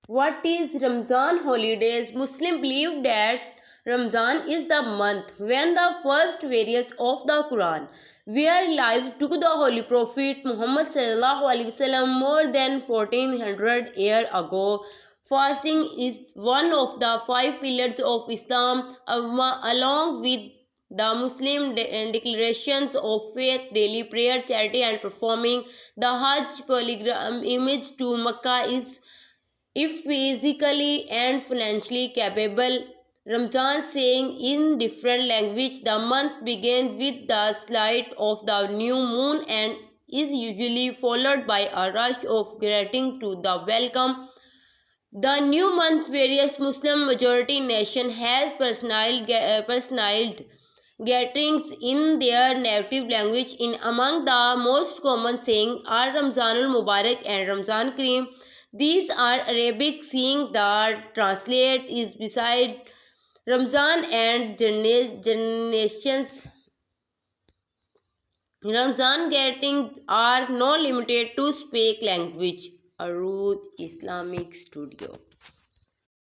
What is Ramzan holidays? Muslims believe that Ramzan is the month when the first verses of the Quran were revealed to the Holy Prophet Muhammad sallallahu alaihi wasallam more than 1400 years ago. Fasting is one of the five pillars of Islam, along with the Muslim declarations of faith, daily prayer, charity, and performing the Hajj pilgrimage to Mecca is if physically and financially capable. Ramzan saying in different language, the month begins with the sight of the new moon and is usually followed by a rush of greetings to the welcome. The new month various Muslim majority nation has personalized gatherings in their native language. In among the most common saying are Ramzanul Mubarak and Ramzan Kareem. These are Arabic saying that translate is beside Ramzan and generations. Ramzan greetings are not limited to speak language. Urooj Islamic Studio.